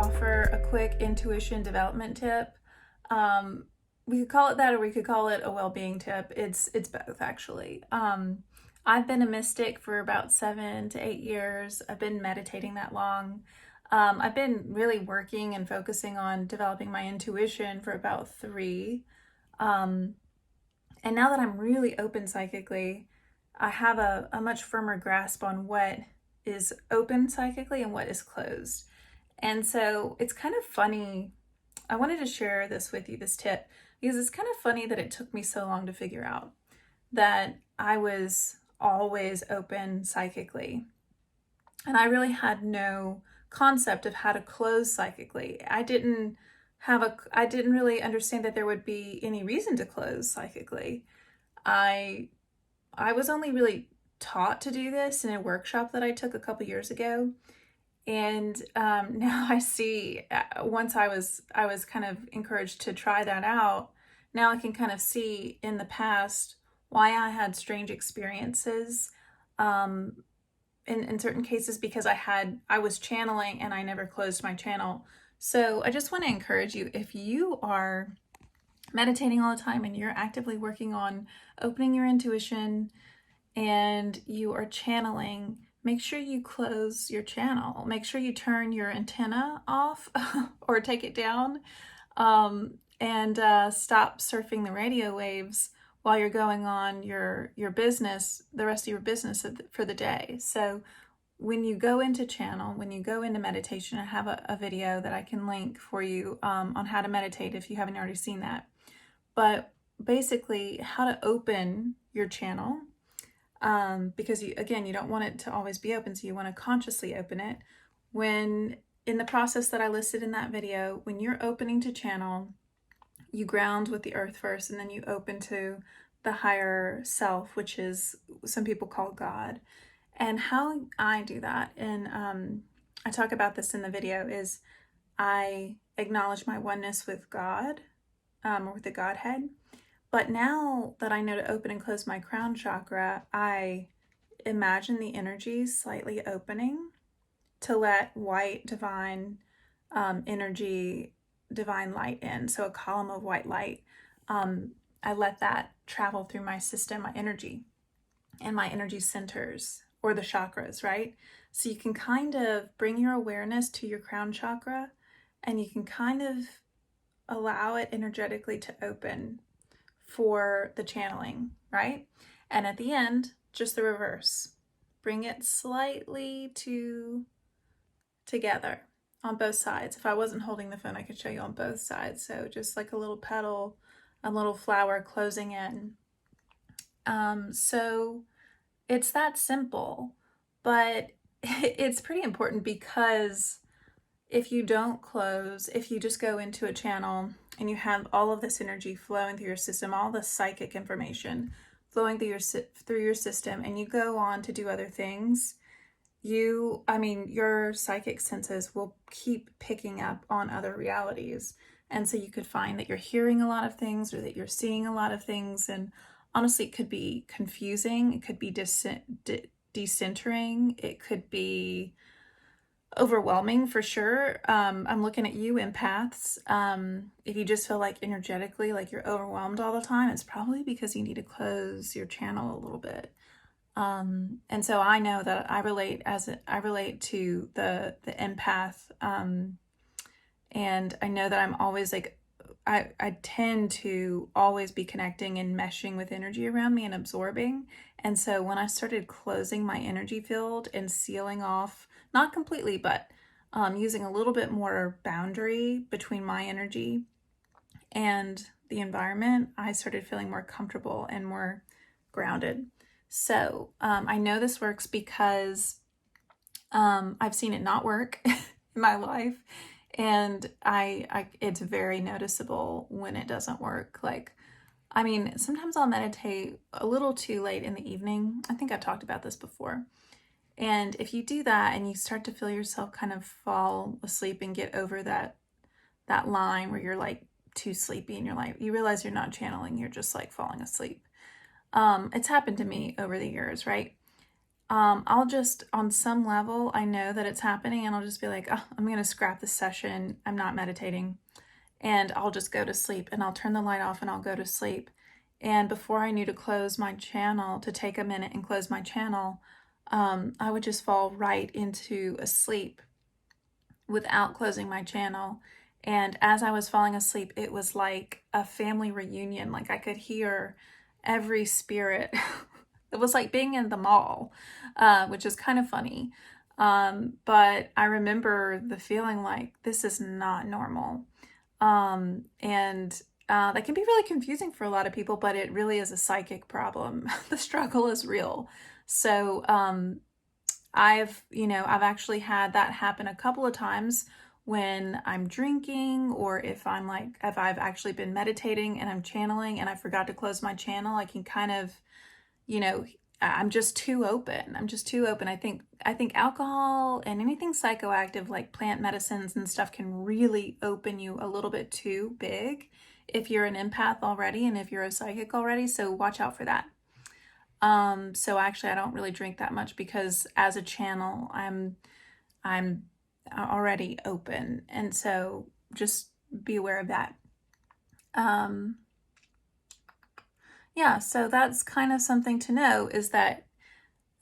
offer a quick intuition development tip. We could call it that, or we could call it a well-being tip. It's both, actually. I've been a mystic for about 7 to 8 years. I've been meditating that long. I've been really working and focusing on developing my intuition for about 3. Um, and now that I'm really open psychically, I have a much firmer grasp on what is open psychically and what is closed. And so it's kind of funny. I wanted to share this with you, this tip, because it's kind of funny that it took me so long to figure out that I was always open psychically. And I really had no concept of how to close psychically. I didn't really understand that there would be any reason to close psychically. I I was only really taught to do this in a workshop that I took a couple years ago. And now I see, once I was kind of encouraged to try that out. Now I can kind of see in the past why I had strange experiences, um, in certain cases, because I was channeling and I never closed my channel. So I just want to encourage you, if you are meditating all the time and you're actively working on opening your intuition and you are channeling, make sure you close your channel. Make sure you turn your antenna off or take it down, and stop surfing the radio waves while you're going on your business, the rest of your business for the day. So when you go into channel, when you go into meditation, I have a video that I can link for you, on how to meditate if you haven't already seen that. But basically, how to open your channel, because you don't want it to always be open, so you want to consciously open it. When in the process that I listed in that video, when you're opening to channel, you ground with the earth first, and then you open to the higher self, which is some people call God. And how I do that, and I talk about this in the video, is I acknowledge my oneness with God, or with the Godhead. But now that I know to open and close my crown chakra, I imagine the energies slightly opening to let white divine, energy, divine light in. So a column of white light. I let that travel through my system, my energy, and my energy centers, or the chakras, right? So you can kind of bring your awareness to your crown chakra, and you can kind of allow it energetically to open for the channeling, right? And at the end, just the reverse. Bring it slightly together on both sides. If I wasn't holding the phone, I could show you on both sides. So just like a little petal, a little flower closing in. So it's that simple, but it's pretty important, because if you don't close, if you just go into a channel and you have all of this energy flowing through your system, all the psychic information flowing through your system, and you go on to do other things, your psychic senses will keep picking up on other realities. And so you could find that you're hearing a lot of things, or that you're seeing a lot of things. And honestly, it could be confusing. It could be decentering. It could be overwhelming, for sure. I'm looking at you, empaths. If you just feel like energetically like you're overwhelmed all the time, it's probably because you need to close your channel a little bit. And so I know that I relate to the empath, and I know that I'm always like, I tend to always be connecting and meshing with energy around me and absorbing. And so when I started closing my energy field and sealing off, not completely, but using a little bit more boundary between my energy and the environment, I started feeling more comfortable and more grounded. So I know this works because I've seen it not work in my life. And it's very noticeable when it doesn't work. Sometimes I'll meditate a little too late in the evening. I think I've talked about this before. And if you do that and you start to feel yourself kind of fall asleep and get over that line where you're like too sleepy and you realize you're not channeling, you're just like falling asleep. It's happened to me over the years, right? I'll just, on some level, I know that it's happening, and I'll just be like, oh, I'm going to scrap this session. I'm not meditating. And I'll just go to sleep, and I'll turn the light off and I'll go to sleep. And before I knew to close my channel, to take a minute and close my channel, I would just fall right into a sleep without closing my channel. And as I was falling asleep, it was like a family reunion. Like I could hear every spirit. It was like being in the mall, which is kind of funny. But I remember the feeling like this is not normal. And that can be really confusing for a lot of people, but it really is a psychic problem. The struggle is real. So I've actually had that happen a couple of times when I'm drinking, or if I've actually been meditating and I'm channeling and I forgot to close my channel. I can kind of, you know, I'm just too open. I'm just too open. I think alcohol and anything psychoactive like plant medicines and stuff can really open you a little bit too big if you're an empath already and if you're a psychic already. So watch out for that. So actually I don't really drink that much because as a channel, I'm already open. And so just be aware of that. Yeah, so that's kind of something to know, is that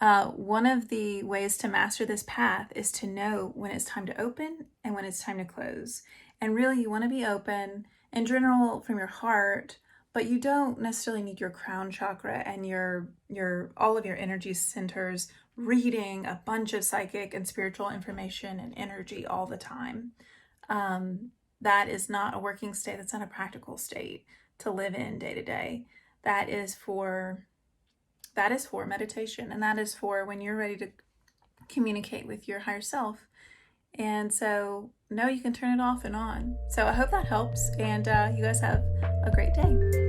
one of the ways to master this path is to know when it's time to open and when it's time to close. And really, you want to be open in general from your heart, but you don't necessarily need your crown chakra and your all of your energy centers reading a bunch of psychic and spiritual information and energy all the time. That is not a working state. That's not a practical state to live in day to day. That is for meditation, and that is for when you're ready to communicate with your higher self. And so no, you can turn it off and on. So I hope that helps, and you guys have a great day.